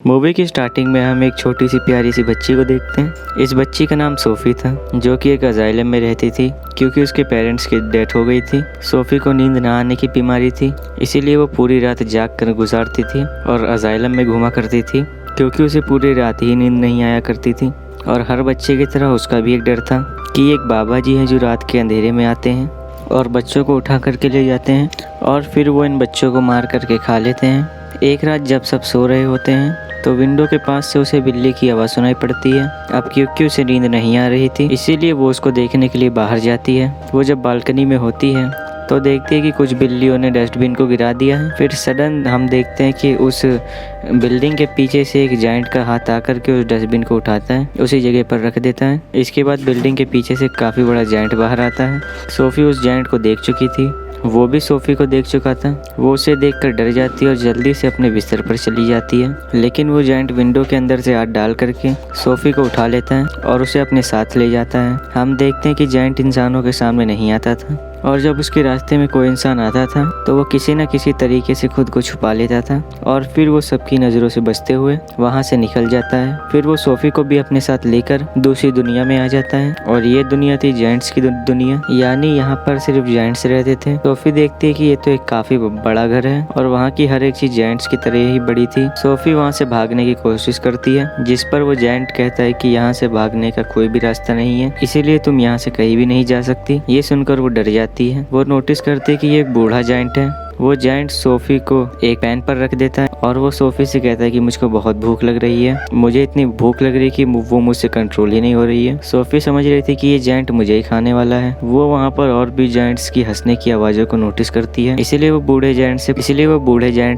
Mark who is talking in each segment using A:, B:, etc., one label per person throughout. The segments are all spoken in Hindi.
A: मूवी की स्टार्टिंग में हम एक छोटी सी प्यारी सी बच्ची को देखते हैं। इस बच्ची का नाम सोफ़ी था, जो कि एक अजाइलम में रहती थी क्योंकि उसके पेरेंट्स की डेथ हो गई थी। सोफ़ी को नींद ना आने की बीमारी थी, इसीलिए वो पूरी रात जाग कर गुजारती थी और अजाइलम में घूमा करती थी क्योंकि उसे पूरी रात ही नींद नहीं आया करती थी। और हर बच्चे की तरह उसका भी एक डर था कि एक बाबा जी हैं जो रात के अंधेरे में आते हैं और बच्चों को उठा करके ले जाते हैं और फिर वो इन बच्चों को मार करके खा लेते हैं। एक रात जब सब सो रहे होते हैं तो विंडो के पास से उसे बिल्ली की आवाज़ सुनाई पड़ती है। अब क्योंकि उसे नींद नहीं आ रही थी, इसीलिए वो उसको देखने के लिए बाहर जाती है। वो जब बालकनी में होती है तो देखती है कि कुछ बिल्लियों ने डस्टबिन को गिरा दिया है। फिर सडन हम देखते हैं कि उस बिल्डिंग के पीछे से एक जायंट का हाथ आकर के उस डस्टबिन को उठाता है, उसी जगह पर रख देता है। इसके बाद बिल्डिंग के पीछे से काफ़ी बड़ा जायंट बाहर आता है। सोफ़ी उस जायंट को देख चुकी थी, वो भी सोफ़ी को देख चुका था। वो उसे देखकर डर जाती है और जल्दी से अपने बिस्तर पर चली जाती है, लेकिन वो जायंट विंडो के अंदर से हाथ डाल करके सोफ़ी को उठा लेता है और उसे अपने साथ ले जाता है। हम देखते हैं कि जायंट इंसानों के सामने नहीं आता था और जब उसके रास्ते में कोई इंसान आता था तो वो किसी न किसी तरीके से खुद को छुपा लेता था और फिर वो सबकी नज़रों से बचते हुए वहाँ से निकल जाता है। फिर वो सोफ़ी को भी अपने साथ लेकर दूसरी दुनिया में आ जाता है और ये दुनिया थी जायंट्स की दुनिया, यानी यहाँ पर सिर्फ जायंट्स रहते थे। सोफ़ी देखती है कि ये तो एक काफ़ी बड़ा घर है और वहाँ की हर एक चीज़ जायंट्स की तरह ही बड़ी थी। सोफ़ी वहाँ से भागने की कोशिश करती है, जिस पर वो जायंट कहता है कि यहाँ से भागने का कोई भी रास्ता नहीं है, इसीलिए तुम यहाँ से कहीं भी नहीं जा सकती। ये सुनकर वो डर जाती है। वो नोटिस करती है कि ये एक बूढ़ा जायंट है। वो जायंट सोफ़ी को एक पैन पर रख देता है और वो सोफ़ी से कहता है कि मुझको बहुत भूख लग रही है, मुझे इतनी भूख लग रही है कि वो मुझसे कंट्रोल ही नहीं हो रही है। सोफ़ी समझ रही थी कि ये जायंट मुझे ही खाने वाला है। वो वहाँ पर और भी जायंट्स की हंसने की आवाज़ों को नोटिस करती है, इसीलिए वो बूढ़े जायंट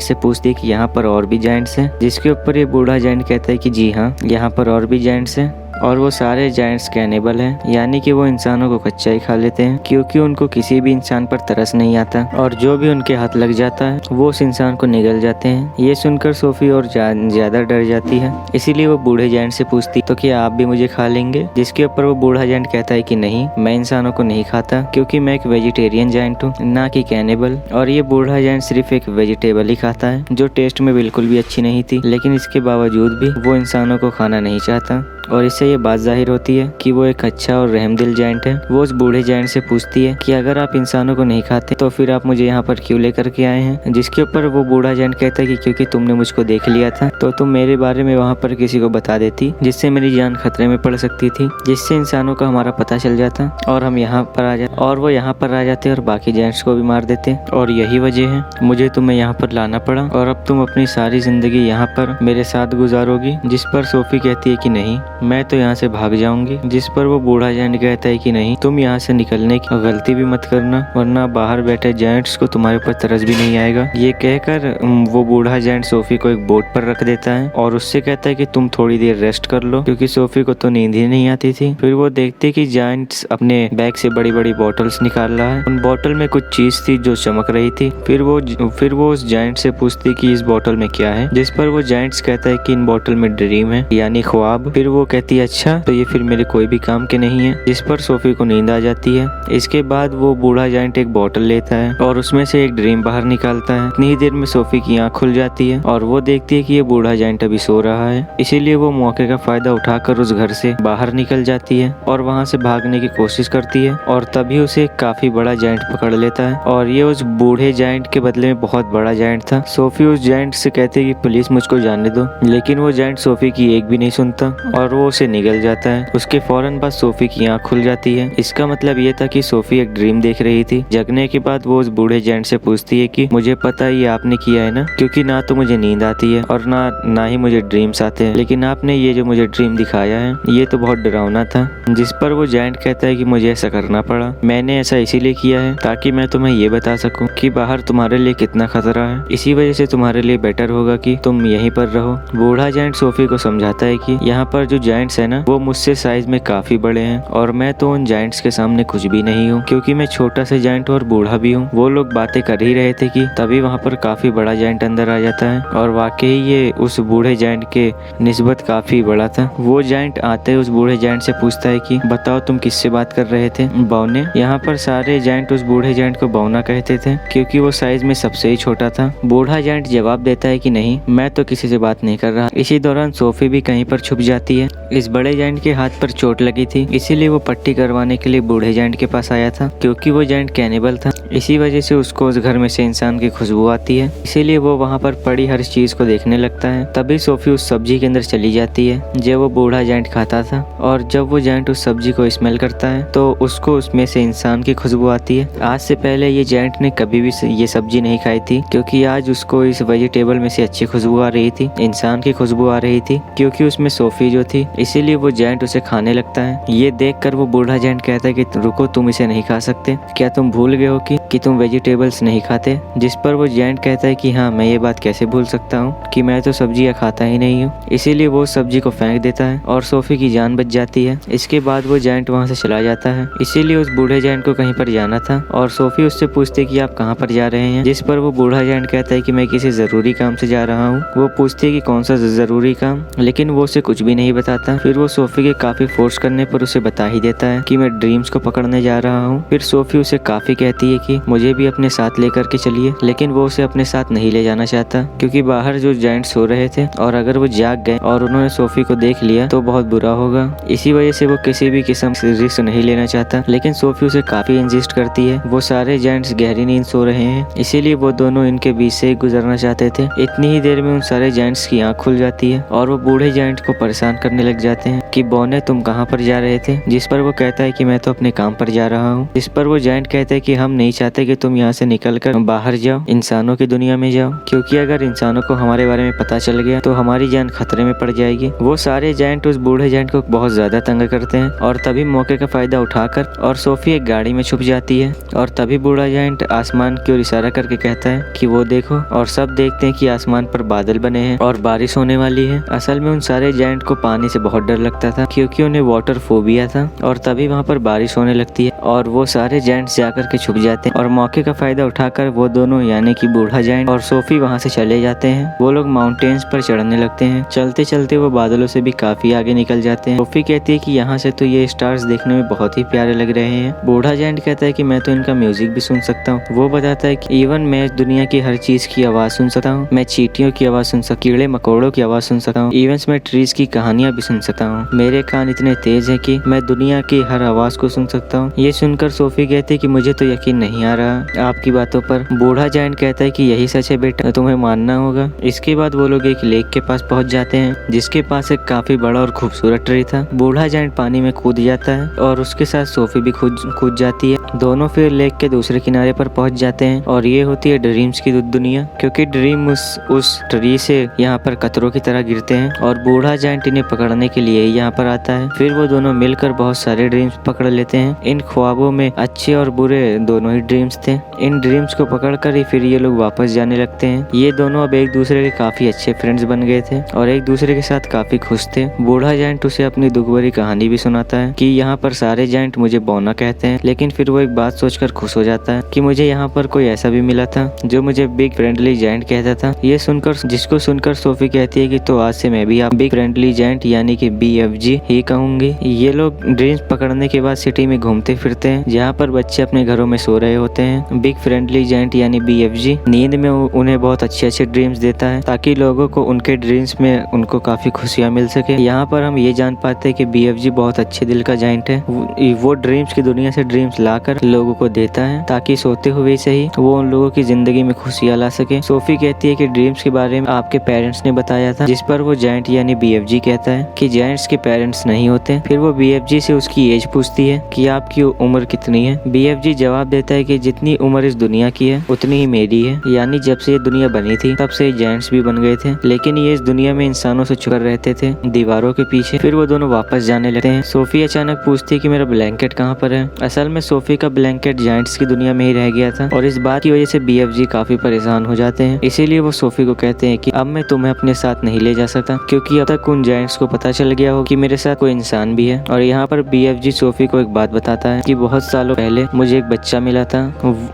A: से पूछती है कि यहाँ पर और भी जायंट्स हैं, जिसके ऊपर ये बूढ़ा जायंट कहता है कि जी हाँ, यहाँ पर और भी जायंट्स हैं और वो सारे जायंट्स कैनिबल हैं, यानी कि वो इंसानों को कच्चा ही खा लेते हैं क्योंकि उनको किसी भी इंसान पर तरस नहीं आता और जो भी उनके हाथ लग जाता है वो उस इंसान को निगल जाते हैं। ये सुनकर सोफ़ी और ज्यादा डर जाती है, इसीलिए वो बूढ़े जायंट से पूछती तो क्या आप भी मुझे खा लेंगे, जिसके ऊपर वो बूढ़ा जायंट कहता है कि नहीं, मैं इंसानों को नहीं खाता क्योंकि मैं एक वेजिटेरियन जायंट हूँ, ना कि कैनिबल। और ये बूढ़ा जायंट सिर्फ एक वेजिटेबल ही खाता है जो टेस्ट में बिल्कुल भी अच्छी नहीं थी, लेकिन इसके बावजूद भी वो इंसानों को खाना नहीं चाहता और इससे ये बात जाहिर होती है कि वो एक अच्छा और रहमदिल जायंट है। वो उस बूढ़े जायंट से पूछती है कि अगर आप इंसानों को नहीं खाते तो फिर आप मुझे यहाँ पर क्यों लेकर के आए हैं, जिसके ऊपर वो बूढ़ा जायंट कहता है कि क्योंकि तुमने मुझको देख लिया था तो तुम मेरे बारे में वहाँ पर किसी को बता देती, जिससे मेरी जान खतरे में पड़ सकती थी, जिससे इंसानों का हमारा पता चल जाता और हम यहाँ पर आ जाते और वो यहाँ पर आ जाते और बाकी जायंट्स को भी मार देते। और यही वजह है मुझे तुम्हें यहाँ पर लाना पड़ा और अब तुम अपनी सारी जिंदगी यहाँ पर मेरे साथ गुजारोगी। जिस पर सोफ़ी कहती है कि नहीं, मैं तो यहाँ से भाग जाऊंगी। जिस पर वो बूढ़ा जायंट कहता है कि नहीं, तुम यहाँ से निकलने की गलती भी मत करना वरना बाहर बैठे जायंट्स को तुम्हारे ऊपर तरस भी नहीं आएगा। ये कहकर वो बूढ़ा जायंट सोफ़ी को एक बोट पर रख देता है और उससे कहता है कि तुम थोड़ी देर रेस्ट कर लो क्योंकि सोफ़ी को तो नींद ही नहीं आती थी। फिर वो देखते कि जायंट्स अपने बैग से बड़ी बड़ी बॉटल्स निकाल रहा है। उन बॉटल में कुछ चीज थी जो चमक रही थी। फिर वो उस जायंट से पूछती कि इस बॉटल में क्या है, जिस पर वो जायंट्स कहता है कि इन बॉटल में ड्रीम है, यानी ख्वाब। फिर वो कहती है अच्छा, तो ये फिर मेरे कोई भी काम के नहीं है, जिस पर सोफ़ी को नींद आ जाती है। इसके बाद वो बूढ़ा जायंट एक बॉटल लेता है और उसमें से एक ड्रीम बाहर निकालता है। इतनी ही देर में सोफ़ी की आँख खुल जाती है और वो देखती है कि ये बूढ़ा जायंट अभी सो रहा है, इसीलिए वो मौके का फायदा उठाकर उस घर से बाहर निकल जाती है और वहाँ से भागने की कोशिश करती है और तभी उसे काफी बड़ा जायंट पकड़ लेता है और ये उस बूढ़े जायंट के बदले में बहुत बड़ा जायंट था। सोफ़ी उस जायंट से कहती है कि प्लीज मुझको जाने दो, लेकिन वो जायंट सोफ़ी की एक भी नहीं सुनता और वो उसे निगल जाता है। उसके फौरन बाद सोफ़ी की आँख खुल जाती है। इसका मतलब ये था कि सोफ़ी एक ड्रीम देख रही थी। जगने के बाद वो उस बूढ़े जायंट से पूछती है कि मुझे पता है ये आपने किया है ना, क्योंकि ना तो मुझे नींद आती है और ना ही मुझे ड्रीम्स आते हैं, लेकिन आपने ये जो मुझे ड्रीम दिखाया है ये तो बहुत डरावना था। जिस पर वो जायंट कहता है कि मुझे ऐसा करना पड़ा, मैंने ऐसा इसीलिए किया है ताकि मैं तुम्हें ये बता सकूं कि बाहर तुम्हारे लिए कितना खतरा है, इसी वजह से तुम्हारे लिए बेटर होगा कि तुम यहीं पर रहो। बूढ़ा जायंट सोफ़ी को समझाता है कि यहाँ पर जो जायंट्स है ना वो मुझसे साइज में काफी बड़े हैं और मैं तो उन जायंट्स के सामने कुछ भी नहीं हूँ, क्योंकि मैं छोटा सा जायंट और बूढ़ा भी हूँ। वो लोग बातें कर ही रहे थे कि तभी वहाँ पर काफी बड़ा जायंट अंदर आ जाता है और वाकई ये उस बूढ़े जायंट के निस्बत काफी बड़ा था। वो जायंट आते उस बूढ़े जायंट से पूछता है कि बताओ तुम किससे बात कर रहे थे? बौने। यहाँ पर सारे जायंट उस बूढ़े जायंट को बौना कहते थे क्योंकि वो साइज में सबसे ही छोटा था। बूढ़ा जायंट जवाब देता है कि नहीं, मैं तो किसी से बात नहीं कर रहा। इसी दौरान सोफी भी कहीं पर छुप जाती है। इस बड़े जायंट के हाथ पर चोट लगी थी, इसीलिए वो पट्टी करवाने के लिए बूढ़े जायंट के पास आया था। क्योंकि वो जायंट कैनिबल था, इसी वजह से उसको उस घर में से इंसान की खुशबू आती है, इसीलिए वो वहाँ पर पड़ी हर चीज को देखने लगता है। तभी सोफी उस सब्जी के अंदर चली जाती है जो वो बूढ़ा जायंट खाता था, और जब वो जायंट उस सब्जी को स्मेल करता है तो उसको उसमें से इंसान की खुशबू आती है। आज से पहले ये जायंट ने कभी भी ये सब्जी नहीं खाई थी, क्योंकि आज उसको इस वेजिटेबल में से अच्छी खुशबू आ रही थी, इंसान की खुशबू आ रही थी, क्योंकि उसमें सोफी जो थी, इसीलिए वो जायंट उसे खाने लगता है। ये देखकर वो बूढ़ा जायंट कहता है कि रुको, तुम इसे नहीं खा सकते, क्या तुम भूल गए हो कि तुम वेजिटेबल्स नहीं खाते? जिस पर वो जायंट कहता है कि हाँ, मैं ये बात कैसे भूल सकता हूँ कि मैं तो सब्जियाँ खाता ही नहीं हूँ। इसीलिए वो सब्जी को फेंक देता है और सोफी की जान बच जाती है। इसके बाद वो जायंट वहाँ से चला जाता है। इसीलिए उस बूढ़े जायंट को कहीं पर जाना था और सोफी उससे पूछती कि आप कहाँ पर जा रहे हैं? जिस पर वो बूढ़ा जायंट कहता है कि मैं किसी जरूरी काम से जा रहा हूँ। वो पूछती है कि कौन सा जरूरी काम, लेकिन वो उसे कुछ भी नहीं बताता। फिर वो सोफी के काफी फोर्स करने पर उसे बता ही देता है कि मैं ड्रीम्स को पकड़ने जा रहा हूँ। फिर सोफी उसे काफी कहती है कि मुझे भी अपने साथ लेकर के चलिए, लेकिन वो उसे अपने साथ नहीं ले जाना चाहता, क्योंकि बाहर जो जायंट सो रहे थे और अगर वो जाग गए और उन्होंने सोफी को देख लिया तो बहुत बुरा होगा। इसी वजह से वो किसी भी किस्म से रिस्क नहीं लेना चाहता। लेकिन सोफी उसे काफी इंसिस्ट करती है। वो सारे जायंट्स गहरी नींद सो रहे हैं, इसीलिए वो दोनों इनके बीच से गुजरना चाहते थे। इतनी ही देर में उन सारे जायंट्स की आंख खुल जाती है और वो बूढ़े जायंट को परेशान करने लग जाते हैं कि बौने, तुम कहाँ पर जा रहे थे? जिस पर वो कहता है कि मैं तो अपने काम पर जा रहा हूँ। जिस पर वो जायंट कहते हैं कि हम नहीं चाहते कि तुम यहाँ से निकलकर बाहर जाओ, इंसानों की दुनिया में जाओ, क्योंकि अगर इंसानों को हमारे बारे में पता चल गया तो हमारी जान खतरे में पड़ जाएगी। वो सारे जायंट उस बूढ़े जायंट को बहुत ज्यादा तंग करते हैं और तभी मौके का फायदा उठाकर और सोफी एक गाड़ी में छुप जाती है। और तभी बूढ़ा जायंट आसमान की ओर इशारा करके कहता है कि वो देखो, और सब देखते हैं कि आसमान पर बादल बने हैं और बारिश होने वाली है। असल में उन सारे जायंट को पानी से बहुत डर लगता था, क्योंकि उन्हें वाटर फोबिया था। और तभी वहाँ पर बारिश होने लगती है और वो सारे जायंट्स जाकर के छुप जाते हैं और मौके का फायदा उठाकर वो दोनों यानी कि बूढ़ा जायंट और सोफी वहाँ से चले जाते हैं। वो लोग माउंटेन्स पर चढ़ने लगते हैं। चलते चलते वो बादलों से भी काफी आगे निकल जाते हैं। सोफी कहती है कि यहाँ से तो ये स्टार्स देखने में बहुत ही प्यारे लग रहे हैं। बूढ़ा जायंट कहता है कि मैं तो इनका म्यूजिक भी सुन सकता हूँ। वो बताता है कि इवन मैं दुनिया की हर चीज की आवाज सुन सकता हूँ। मैं चींटियों की आवाज सुन सकता हूँ, कीड़े मकोड़ों की आवाज सुन सकता हूँ, इवन मैं ट्रीज की कहानियां भी सुन सकता हूँ। मेरे कान इतने तेज है कि मैं दुनिया की हर आवाज को सुन सकता हूँ। ये सुनकर सोफी कहती है कि मुझे तो यकीन नहीं आ रहा आपकी बातों पर। बूढ़ा जायंट कहता है कि यही सच है बेटा, तुम्हें मानना होगा। इसके बाद वो लोग एक लेक के पास पहुंच जाते हैं, जिसके पास एक काफी बड़ा और खूबसूरत ट्री था। बूढ़ा जायंट पानी में कूद जाता है और उसके साथ सोफी भी कूद जाती है। दोनों फिर लेक के दूसरे किनारे पर पहुंच जाते हैं और ये होती है ड्रीम्स की दुनिया, क्योंकि ड्रीम उस ट्री से यहाँ पर कतरों की तरह गिरते हैं और बूढ़ा जायंट इन्हें पकड़ने के लिए यहाँ पर आता है। फिर वो दोनों मिलकर बहुत सारे ड्रीम्स पकड़ लेते हैं। इन ख्वाबों में अच्छे और बुरे दोनों ही ड्रीम्स थे। इन ड्रीम्स को पकड़कर ही फिर ये लोग वापस जाने लगते हैं। ये दोनों अब एक दूसरे के काफी अच्छे फ्रेंड्स बन गए थे और एक दूसरे के साथ काफी खुश थे। बूढ़ा जायंट उसे अपनी दुख भरी कहानी भी सुनाता है कि यहाँ पर सारे जायंट मुझे बौना कहते हैं, लेकिन फिर वो एक बात सोचकर खुश हो जाता है कि मुझे यहाँ पर कोई ऐसा भी मिला था जो मुझे बिग फ्रेंडली जायंट कहता था। ये जिसको सुनकर सोफी कहती है कि तो आज से मैं भी आप बिग फ्रेंडली जायंट यानी कि BFG ही कहूंगी। ये लोग ड्रीम्स पकड़ने के बाद सिटी में घूमते फिरते हैं, जहाँ पर बच्चे अपने घरों में सो रहे होते हैं। बिग फ्रेंडली जायंट यानी BFG नींद में उन्हें बहुत अच्छे ड्रीम्स देता है, ताकि लोगों को उनके ड्रीम्स में उनको काफी खुशियाँ मिल सके। यहाँ पर हम ये जान पाते हैं कि BFG बहुत अच्छे दिल का जायंट है। वो ड्रीम्स की दुनिया से ड्रीम्स लाकर लोगों को देता है, ताकि सोते हुए से ही वो उन लोगों की जिंदगी में खुशियाँ ला सके। सोफी कहती है कि ड्रीम्स के बारे में आपके पेरेंट्स ने बताया था, जिस पर वो जायंट यानी BFG कहता है कि जायंट्स के पेरेंट्स नहीं होते। फिर वो BFG से उसकी एज पूछती है कि आपकी उम्र कितनी है। BFG जवाब देता है कि जितनी उम्र इस दुनिया की है उतनी ही मेरी है, यानी जब से ये दुनिया बनी थी तब से जायंट्स भी बन गए थे, लेकिन ये इस दुनिया में इंसानों से छुपकर रहते थे दीवारों के पीछे। फिर वो दोनों वापस जाने लगते हैं। सोफी अचानक पूछती है कि मेरा ब्लैंकेट कहाँ पर है। असल में सोफी का ब्लैंकेट जायंट्स की दुनिया में ही रह गया था और इस बात की वजह से BFG काफी परेशान हो जाते हैं। इसीलिए वो सोफी को कहते हैं कि अब मैं तुम्हें अपने साथ नहीं ले जा सकता, क्योंकि अब तक उन जायंट्स को पता चल गया हो कि मेरे साथ कोई इंसान भी है। और यहाँ पर BFG सोफी को एक बात बताता है कि बहुत सालों पहले मुझे एक बच्चा मिला था,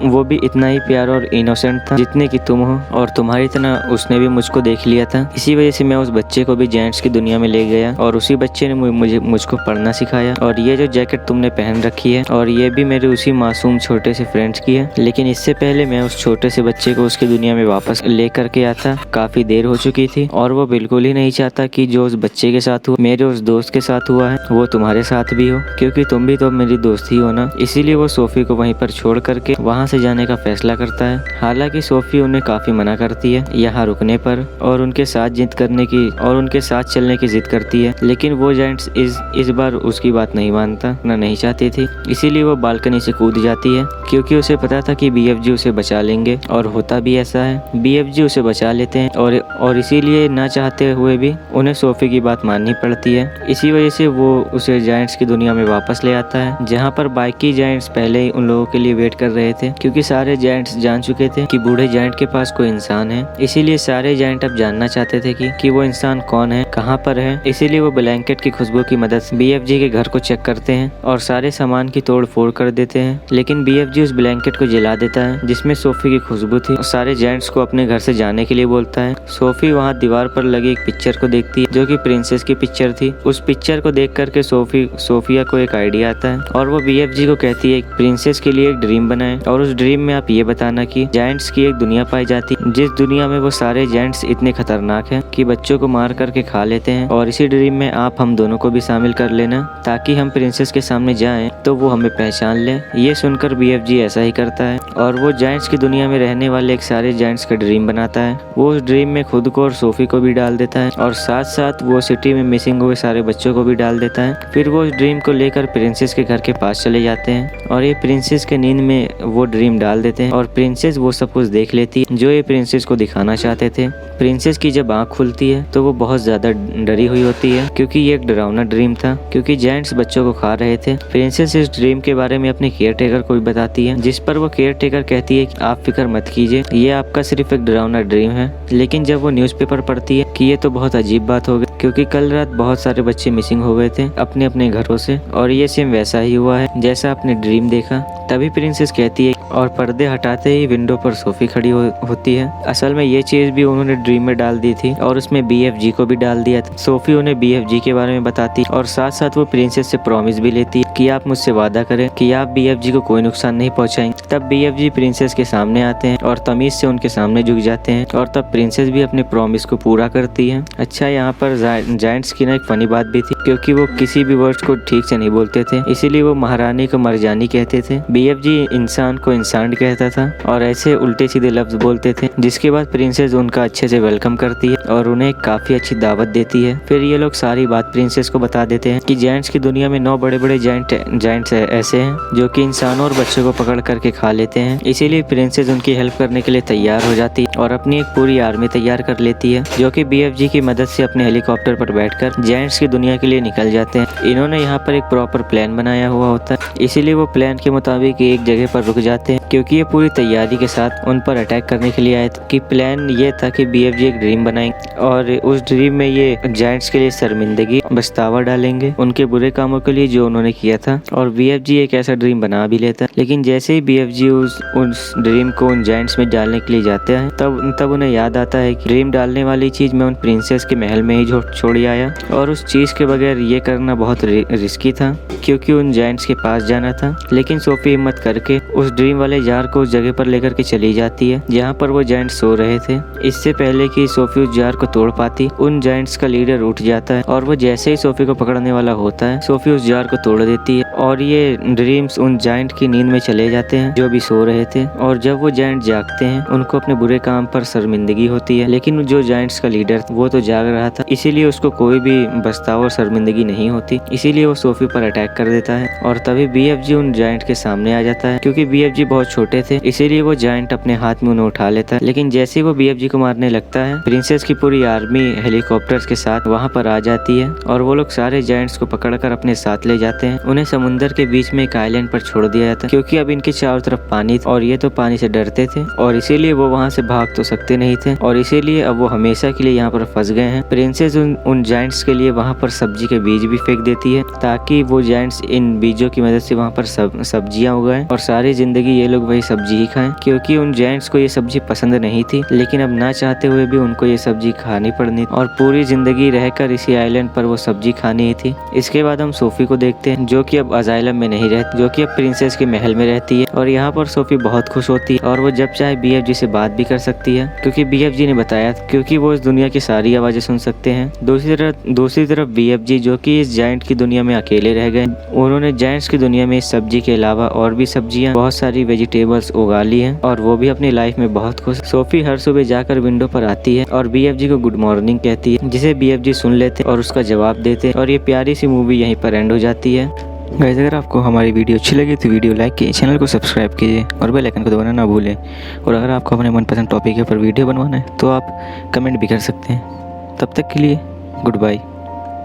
A: वो भी इतना ही प्यारा और इनोसेंट था जितने कि तुम हो, और तुम्हारी तरह उसने भी मुझको देख लिया था। इसी वजह से मैं उस बच्चे को भी जायंट्स की दुनिया में ले गया और उसी बच्चे ने मुझको पढ़ना सिखाया। और ये जो जैकेट तुमने पहन रखी है और ये भी मेरे उसी मासूम छोटे से फ्रेंड्स की है, लेकिन इससे पहले मैं उस छोटे से बच्चे को उसकी दुनिया में वापस ले करके आता। काफी देर हो चुकी थी और वो बिल्कुल ही नहीं चाहता कि जो उस बच्चे के साथ हुआ, मेरे उस दोस्त के साथ हुआ है, वो तुम्हारे साथ भी हो, क्योंकि तुम भी तो मेरी दोस्त ही हो ना। इसीलिए वो सोफी को वहीं पर छोड़ करके वहाँ से जाने का फैसला करता है। हालांकि सोफी उन्हें काफी मना करती है यहाँ रुकने पर और उनके साथ जिद करने की और उनके साथ चलने की जिद करती है, लेकिन वो जायंट्स इस बार उसकी बात नहीं मानता, ना नहीं चाहती थी। इसीलिए वो बालकनी से कूद जाती है क्योंकि उसे पता था कि BFG उसे बचा लेंगे, और होता भी ऐसा है। BFG उसे बचा लेते हैं और इसीलिए ना चाहते हुए भी उन्हें सोफी की बात माननी पड़ती है। इसी वजह से वो उसे जायंट्स की दुनिया में वापस ले आता है, जहाँ पर बाकी जायंट्स पहले ही उन लोगों के लिए वेट कर रहे थे, क्योंकि सारे जायंट्स जान चुके थे कि बूढ़े जायंट के पास कोई इंसान है। इसीलिए सारे जायंट अब जानना चाहते थे कि वो इंसान कौन है, कहाँ पर है। इसीलिए वो ब्लैंकेट की खुशबू की मदद से BFG के घर को चेक करते हैं और सारे सामान की तोड़ फोड़ कर देते हैं, लेकिन BFG उस ब्लैंकेट को जला देता है जिसमें सोफी की खुशबू थी। सारे जायंट्स को अपने घर से जाने के लिए बोलता है। सोफी वहाँ दीवार पर लगी एक पिक्चर को देखती है जो कि प्रिंसेस की पिक्चर थी। उस पिक्चर को देख करके सोफिया को एक आइडिया आता है और वो BFG को कहती है प्रिंसेस के लिए एक ड्रीम बनाए और उस ड्रीम में आप ये बताना कि जायंट्स की एक दुनिया पाई जाती है जिस दुनिया में वो सारे जायंट्स इतने खतरनाक हैं कि बच्चों को मार करके खा लेते हैं, और इसी ड्रीम में आप हम दोनों को भी शामिल कर लेना ताकि हम प्रिंसेस के सामने जाएं तो वो हमें पहचान ले। ये सुनकर BFG ऐसा ही करता है और वो जायंट्स की दुनिया में रहने वाले एक सारे जायंट्स का ड्रीम बनाता है। वो उस ड्रीम में खुद को और सोफी को भी डाल देता है और साथ साथ वो सिटी में मिसिंग हुए सारे बच्चों को भी डाल देता है। फिर वो उस ड्रीम को लेकर प्रिंसेस के घर के पास चले जाते हैं और ये प्रिंसेस के नींद में वो ड्रीम डाल देते हैं और प्रिंसेस वो सब कुछ देख लेती है जो ये प्रिंसेस को दिखाना चाहते थे। प्रिंसेस की जब आँख खुलती है तो वो बहुत ज्यादा डरी हुई होती है क्योंकि ये एक डरावना ड्रीम था, क्योंकि जायंट्स बच्चों को खा रहे थे। प्रिंसेस इस ड्रीम के बारे में अपने केयर टेकर को भी बताती है, जिस पर वो केयर टेकर कहती है कि आप फिक्र मत कीजिए, ये आपका सिर्फ एक डरावना ड्रीम है। लेकिन जब वो न्यूज़पेपर पढ़ती है कि ये तो बहुत अजीब बात हो गई, क्योंकि कल रात बहुत सारे बच्चे मिसिंग हो गए थे अपने अपने घरों से और ये सेम वैसा ही हुआ है जैसा आपने ड्रीम देखा। तभी प्रिंसेस कहती है और पर्दे हटाते ही विंडो पर सोफी खड़ी होती है। असल में ये चीज भी उन्होंने ड्रीम में डाल दी थी और उसमें BFG को भी डाल दिया था। सोफी उन्हें BFG के बारे में बताती और साथ साथ वो प्रिंसेस से प्रॉमिस भी लेती है कि आप मुझसे वादा करें कि आप BFG को कोई नुकसान नहीं पहुंचाएंगे। तब BFG प्रिंसेस के सामने आते हैं और तमीज से उनके सामने झुक जाते हैं और तब प्रिंसेस भी अपने प्रॉमिस को पूरा करती है। अच्छा, यहाँ पर जायंट्स की ना एक फनी बात भी थी, क्योंकि वो किसी भी वर्ड्स को ठीक से नहीं बोलते थे, इसीलिए वो महारानी को मरजानी कहते थे। BFG इंसान को इंसान कहता था और ऐसे उल्टे सीधे लफ्ज बोलते थे, जिसके बाद प्रिंसेस उनका अच्छे से वेलकम करती है और उन्हें काफी अच्छी दावत देती है। फिर ये लोग सारी बात प्रिंसेस को बता देते हैं कि जायंट्स की दुनिया में 9 बड़े बड़े जायंट्स ऐसे हैं जो कि इंसानों और बच्चों को पकड़ करके खा लेते हैं। इसीलिए प्रिंसेस उनकी हेल्प करने के लिए तैयार हो जाती है और अपनी एक पूरी आर्मी तैयार कर लेती है, जो कि BFG की मदद से अपने हेलीकॉप्टर पर बैठकर जायंट्स की दुनिया के लिए निकल जाते हैं। इन्होंने यहाँ पर एक प्रॉपर प्लान बनाया हुआ होता है, इसीलिए वो प्लान के मुताबिक एक जगह पर रुक जाते हैं, क्योंकि ये पूरी तैयारी के साथ उन पर अटैक करने के लिए आए थे। कि प्लान ये था कि BFG एक ड्रीम बनाएंगे और उस ड्रीम में ये जायंट्स के लिए शर्मिंदगी बछतावा डालेंगे उनके बुरे कामों के लिए जो उन्होंने किया था, और BFG एक ऐसा ड्रीम बना भी लेता है। लेकिन जैसे ही BFG उस ड्रीम को उन जायंट्स में डालने के लिए जाते हैं तब उन्हें याद आता है कि ड्रीम डालने वाली चीज मैं उन प्रिंसेस के महल में ही छोड़ आया और उस चीज के बगैर ये करना बहुत रिस्की था, क्योंकि उन जायंट्स के पास जाना था। लेकिन सोफी हिम्मत करके उस ड्रीम वाले जार को उस जगह पर लेकर के चली जाती है जहाँ पर वो जायंट्स सो रहे थे। इससे पहले कि सोफी उस जार को तोड़ पाती, उन जायंट्स का लीडर उठ जाता है और वो जैसे ही सोफी को पकड़ने वाला होता है, सोफी उस जार को तोड़ देती है और ये ड्रीम्स उन जायंट की नींद में चले जाते हैं जो भी सो रहे थे। और जब वो जायंट जागते हैं उनको अपने बुरे काम पर शर्मिंदगी होती है, लेकिन जो जायंट्स का लीडर वो तो जाग रहा था, इसीलिए उसको कोई भी बछतावा और शर्मिंदगी नहीं होती। इसीलिए वो सोफी पर अटैक कर देता है और तभी BFG उन जायंट के सामने आ जाता है। क्योंकि BFG बहुत छोटे थे, इसीलिए वो जायंट अपने हाथ में उन्हें उठा लेता है। लेकिन जैसे ही वो BFG को मारने लगता है, प्रिंसेस की पूरी आर्मी हेलीकॉप्टर्स के साथ वहाँ पर आ जाती है और वो लोग सारे जायंट्स को पकड़कर अपने साथ ले जाते हैं। उन्हें समुंदर के बीच में एक आइलैंड पर छोड़ दिया जाता है, क्योंकि अब इनके चारों तरफ पानी था और ये तो पानी से डरते थे और इसीलिए वो वहाँ से भाग तो सकते नहीं थे और इसीलिए अब वो हमेशा के लिए यहाँ पर फंस गए हैं। प्रिंसेस उन जायंट्स के लिए वहाँ पर सब्जी के बीज भी फेंक देती है ताकि वो जायंट्स इन बीजों की मदद से वहाँ पर सब्जियां उगाएं और सारी जिंदगी ये लोग वही सब्जी ही खाएं, क्योंकि उन जायंट्स को ये सब्जी पसंद नहीं थी। लेकिन अब ना चाहते हुए भी उनको ये सब्जी खानी पड़नी और पूरी जिंदगी रहकर इसी आइलैंड पर वो सब्जी खानी ही थी। इसके बाद हम सोफी को देखते हैं जो कि अब अजाइलम में नहीं रहती, जो कि अब प्रिंसेस के महल में रहती है और यहाँ पर सोफी बहुत खुश होती है और वो जब चाहे BFG से बात भी कर सकती है क्योंकि BFG ने बताया, क्योंकि वो इस दुनिया की सारी आवाजें सुन सकते हैं। दूसरी तरफ BFG जो कि इस जायंट की दुनिया में अकेले रह गए, उन्होंने जायंट्स की दुनिया में इस सब्जी के अलावा और भी सब्जियां, बहुत सारी वेजिटेबल्स उगा ली हैं और वो भी अपनी लाइफ में बहुत खुश। सोफी हर सुबह जाकर विंडो पर आती है और BFG को गुड मॉर्निंग कहती है, जिसे BFG सुन लेते और उसका जवाब देते और ये प्यारी सी मूवी यहीं पर एंड हो जाती है। गाइस, अगर आपको हमारी वीडियो अच्छी लगी तो वीडियो लाइक कीजिए, चैनल को सब्सक्राइब कीजिए और बेल आइकन को दबाना ना भूलें। और अगर आपको अपने मनपसंद टॉपिक के ऊपर वीडियो बनवाना है तो आप कमेंट भी कर सकते हैं। तब तक के लिए गुड बाय।